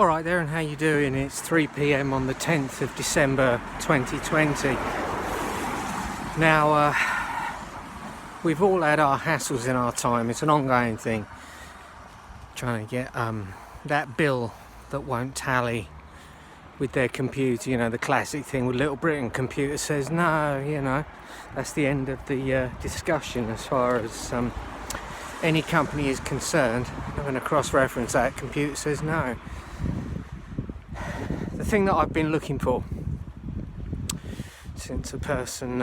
Alright there, and how you doing? It's 3 p.m. on the 10th of December 2020. Now, we've all had our hassles in our time. It's an ongoing thing. Trying to get that bill that won't tally with their computer, you know, the classic thing with Little Britain. Computer says no, you know. That's the end of the discussion as far as any company is concerned. I'm going to cross-reference that. Computer says no. The thing that I've been looking for since a person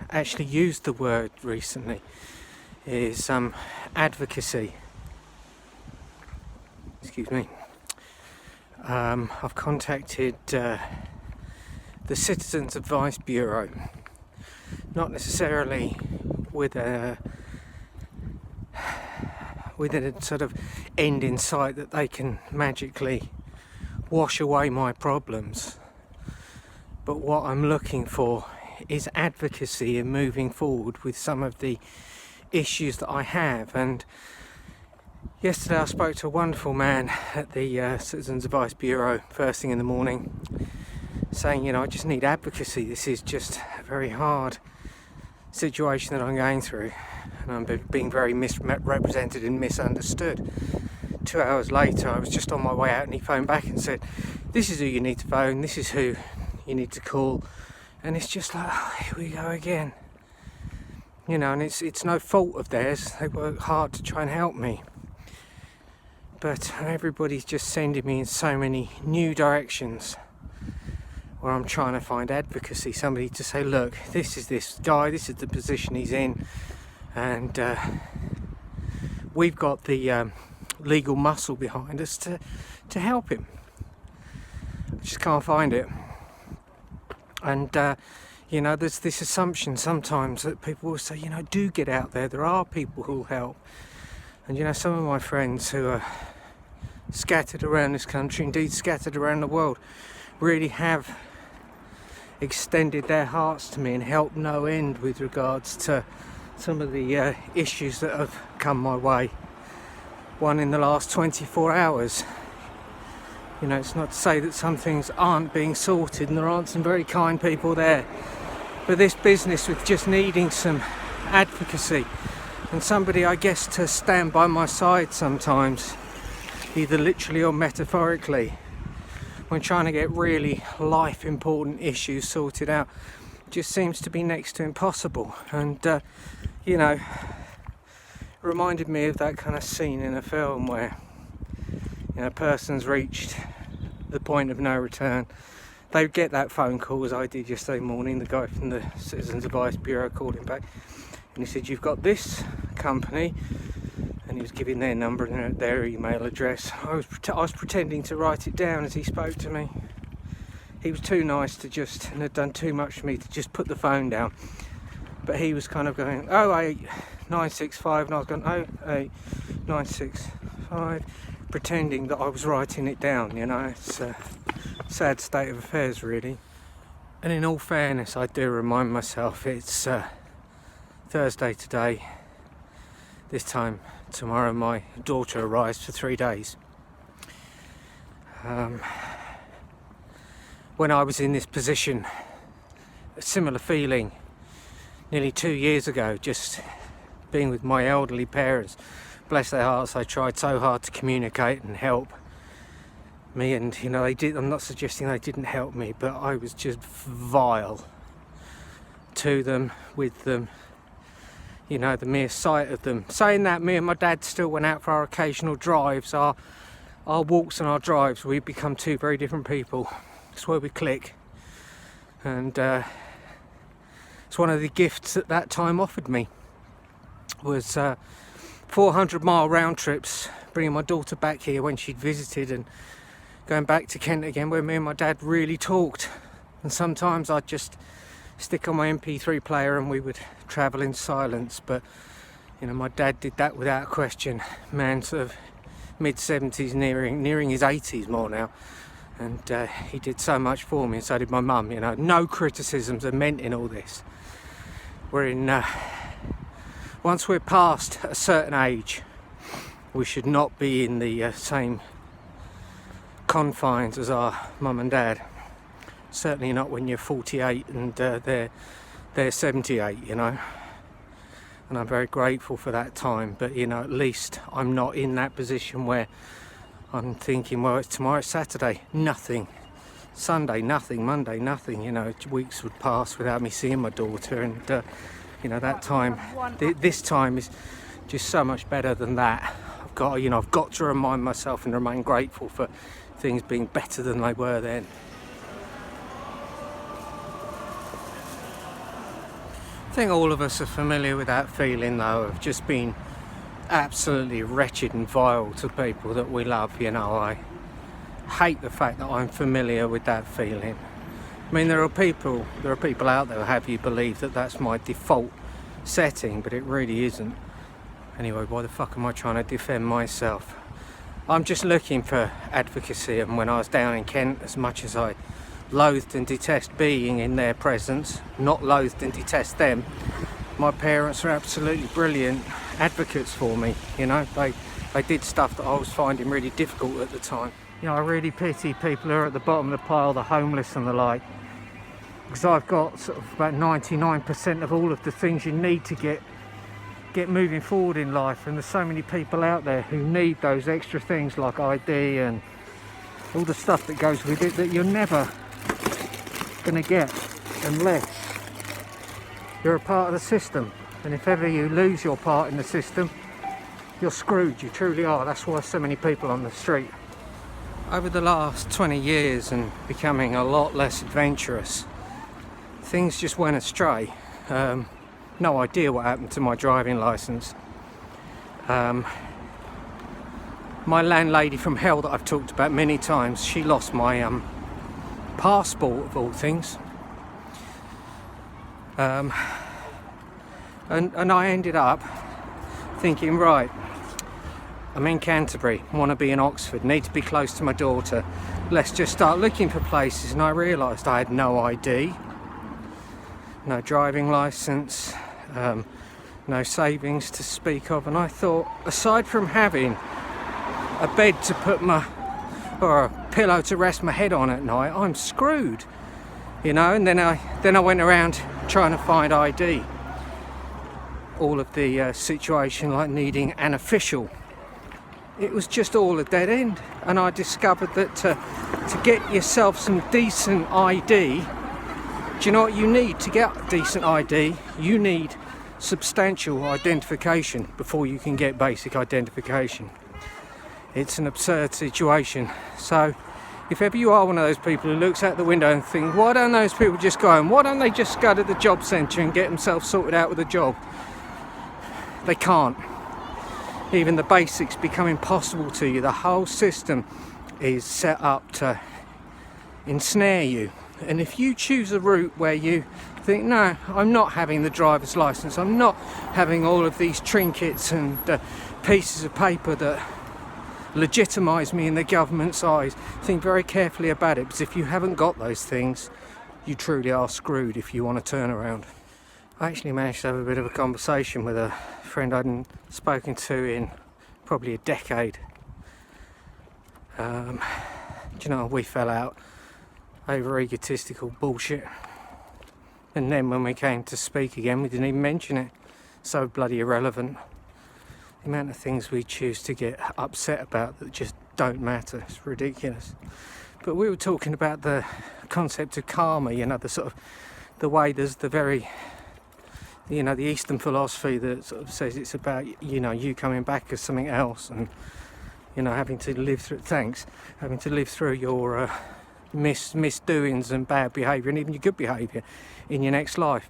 actually used the word recently is advocacy. Excuse me. I've contacted the Citizens Advice Bureau, not necessarily with a sort of end in sight that they can magically wash away my problems, but what I'm looking for is advocacy in moving forward with some of the issues that I have. And yesterday I spoke to a wonderful man at the Citizens Advice Bureau first thing in the morning, saying, you know, I just need advocacy. This is just a very hard situation that I'm going through, and I'm being very misrepresented and misunderstood. 2 hours later, I was just on my way out and he phoned back and said, this is who you need to phone, this is who you need to call. And it's just like, oh, here we go again. You know, and it's no fault of theirs. They work hard to try and help me. But everybody's just sending me in so many new directions where I'm trying to find advocacy. Somebody to say, look, this is this guy, this is the position he's in, and we've got the legal muscle behind us to help him. I just can't find it. And you know, there's this assumption sometimes that people will say, you know, do get out there are people who'll help. And you know, some of my friends who are scattered around this country, indeed scattered around the world, really have extended their hearts to me and helped no end with regards to some of the issues that have come my way. One in the last 24 hours. You know, it's not to say that some things aren't being sorted and there aren't some very kind people there, but this business with just needing some advocacy and somebody, I guess, to stand by my side sometimes, either literally or metaphorically, when trying to get really life important issues sorted out, just seems to be next to impossible. And you know, reminded me of that kind of scene in a film where, you know, a person's reached the point of no return. They get that phone call, as I did yesterday morning. The guy from the Citizens Advice Bureau called him back and he said, you've got this company, and he was giving their number and their email address. I was pretending to write it down as he spoke to me. He was too nice to just, and had done too much for me to just put the phone down. But he was kind of going, 08965, and I was going, 08965, pretending that I was writing it down. You know, it's a sad state of affairs, really. And in all fairness, I do remind myself it's Thursday today. This time tomorrow my daughter arrives for 3 days. When I was in this position, a similar feeling nearly 2 years ago, just being with my elderly parents. Bless their hearts, they tried so hard to communicate and help me, and you know, they did. I'm not suggesting they didn't help me, but I was just vile to them, with them. You know, the mere sight of them. Saying that, me and my dad still went out for our occasional drives, our walks and our drives. We've become two very different people. It's where we click. And it's one of the gifts that time offered me, was 400-mile round trips, bringing my daughter back here when she'd visited, and going back to Kent again, where me and my dad really talked. And sometimes I'd just stick on my MP3 player and we would travel in silence. But you know, my dad did that without question. Man, sort of mid-70s, nearing his 80s more now, and he did so much for me, and so did my mum. You know, no criticisms are meant in all this. We're in once we're past a certain age, we should not be in the same confines as our mum and dad. Certainly not when you're 48 and they're 78, you know. And I'm very grateful for that time, but you know, at least I'm not in that position where I'm thinking, well, tomorrow's Saturday, nothing. Sunday, nothing. Monday, nothing. You know, weeks would pass without me seeing my daughter, and you know, that time, this time is just so much better than that. I've got to remind myself and remain grateful for things being better than they were then. I think all of us are familiar with that feeling, though, of just being absolutely wretched and vile to people that we love. You know, I hate the fact that I'm familiar with that feeling. I mean, there are people out there who have you believe that that's my default setting, but it really isn't. Anyway, why the fuck am I trying to defend myself? I'm just looking for advocacy, and when I was down in Kent, as much as I loathed and detest being in their presence, not loathed and detest them, my parents were absolutely brilliant advocates for me. You know, they did stuff that I was finding really difficult at the time. You know, I really pity people who are at the bottom of the pile, the homeless and the like, because I've got sort of about 99% of all of the things you need to get moving forward in life, and there's so many people out there who need those extra things like ID and all the stuff that goes with it that you're never going to get unless you're a part of the system. And if ever you lose your part in the system, you're screwed. You truly are. That's why so many people on the street. Over the last 20 years and becoming a lot less adventurous, things just went astray. No idea what happened to my driving licence. My landlady from hell that I've talked about many times, she lost my passport of all things. And I ended up thinking, right, I'm in Canterbury, want to be in Oxford, need to be close to my daughter, let's just start looking for places. And I realised I had no ID, no driving licence, no savings to speak of, and I thought, aside from having a bed to put or a pillow to rest my head on at night, I'm screwed, you know. And then I went around trying to find ID, all of the situation like needing an official. It was just all a dead end, and I discovered that to get yourself some decent ID, do you know what you need to get decent ID? You need substantial identification before you can get basic identification. It's an absurd situation. So if ever you are one of those people who looks out the window and think, why don't those people just go home? Why don't they just go to the job centre and get themselves sorted out with a job? They can't. Even the basics become impossible to you. The whole system is set up to ensnare you. And if you choose a route where you think, no, I'm not having the driver's license, I'm not having all of these trinkets and pieces of paper that legitimise me in the government's eyes, think very carefully about it, because if you haven't got those things, you truly are screwed if you want to turn around. I actually managed to have a bit of a conversation with a friend I hadn't spoken to in probably a decade. Do you know, we fell out over egotistical bullshit, and then when we came to speak again, we didn't even mention it. So bloody irrelevant. The amount of things we choose to get upset about that just don't matter. It's ridiculous. But we were talking about the concept of karma, you know, the sort of the way there's the very, you know, the Eastern philosophy that sort of says it's about, you know, you coming back as something else, and you know, having to live through your misdoings and bad behaviour and even your good behaviour in your next life.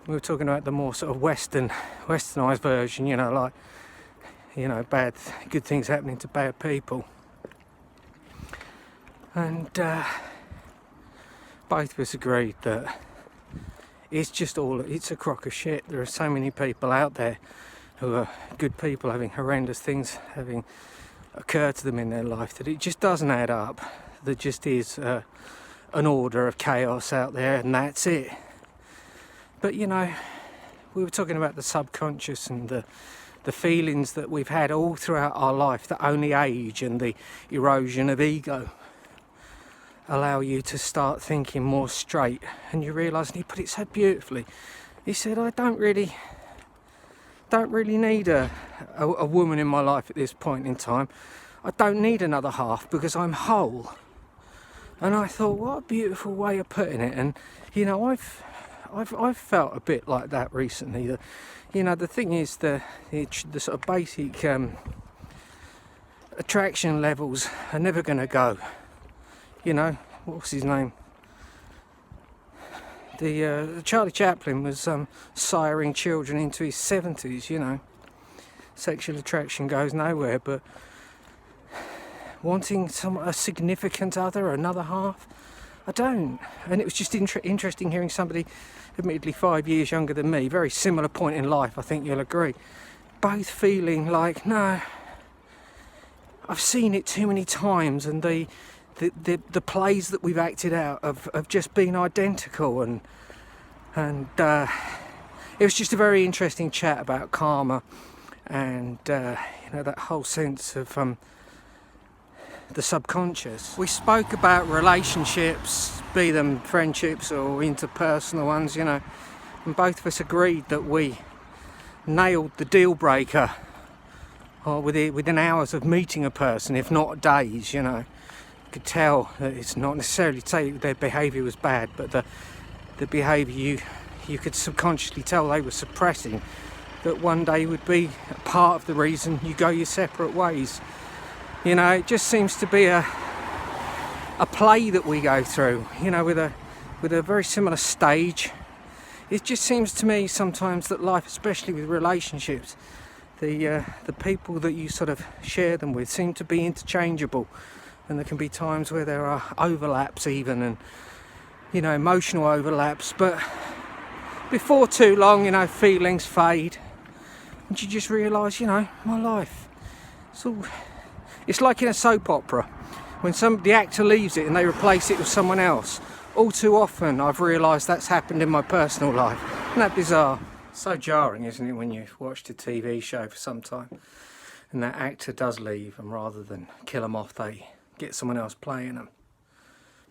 We were talking about the more sort of westernised version, you know, like, you know, good things happening to bad people. And both of us agreed that it's a crock of shit. There are so many people out there who are good people having horrendous things having occur to them in their life that it just doesn't add up. There just is an order of chaos out there, and that's it. But you know, we were talking about the subconscious and the feelings that we've had all throughout our life that only age and the erosion of ego. allow you to start thinking more straight. And you realise, and he put it so beautifully, he said, I don't really need a woman in my life at this point in time. I don't need another half because I'm whole. And I thought, what a beautiful way of putting it. And you know, I've felt a bit like that recently. You know, the thing is, the sort of basic attraction levels are never going to go. You know, what was his name? The Charlie Chaplin was siring children into his 70s. You know, sexual attraction goes nowhere, but wanting a significant other, another half, I don't. And it was just interesting hearing somebody, admittedly 5 years younger than me, very similar point in life, I think you'll agree, both feeling like, no, I've seen it too many times, and the plays that we've acted out of just being identical, and it was just a very interesting chat about karma, and you know, that whole sense of the subconscious. We spoke about relationships, be them friendships or interpersonal ones, you know, and both of us agreed that we nailed the deal breaker within hours of meeting a person, if not days. You know, you could tell that it's not necessarily to say their behaviour was bad, but the behaviour you could subconsciously tell they were suppressing, that one day would be part of the reason you go your separate ways. You know, it just seems to be a play that we go through, you know, with a very similar stage. It just seems to me sometimes that life, especially with relationships, the people that you sort of share them with seem to be interchangeable, and there can be times where there are overlaps even, and you know, emotional overlaps, but before too long, you know, feelings fade and you just realise, you know, my life, it's like in a soap opera when the actor leaves it and they replace it with someone else. All too often I've realised that's happened in my personal life. Isn't that bizarre? So jarring, isn't it, when you've watched a TV show for some time and that actor does leave, and rather than kill them off they get someone else playing them.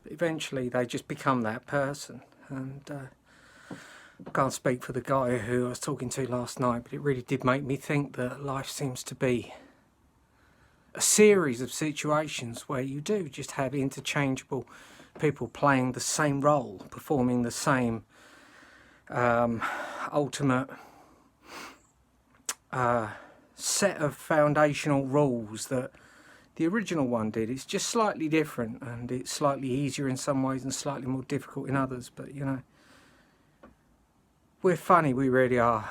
But eventually they just become that person. And I can't speak for the guy who I was talking to last night, but it really did make me think that life seems to be a series of situations where you do just have interchangeable people playing the same role, performing the same ultimate set of foundational rules that the original one did. It's just slightly different, and it's slightly easier in some ways and slightly more difficult in others, but you know, we're funny, we really are.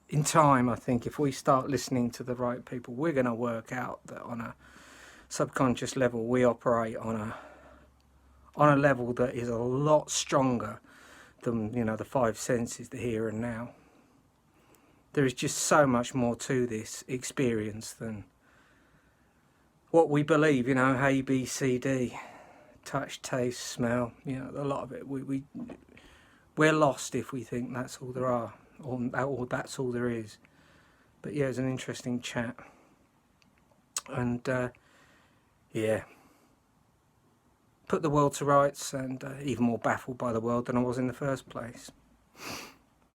In time, I think, if we start listening to the right people, we're going to work out that on a subconscious level we operate on a level that is a lot stronger than, you know, the five senses, the here and now. There is just so much more to this experience than what we believe, you know, A, B, C, D, touch, taste, smell, you know, a lot of it. We're lost if we think that's all there are. Or that's all there is. But yeah, it's an interesting chat, and yeah, put the world to rights, and even more baffled by the world than I was in the first place.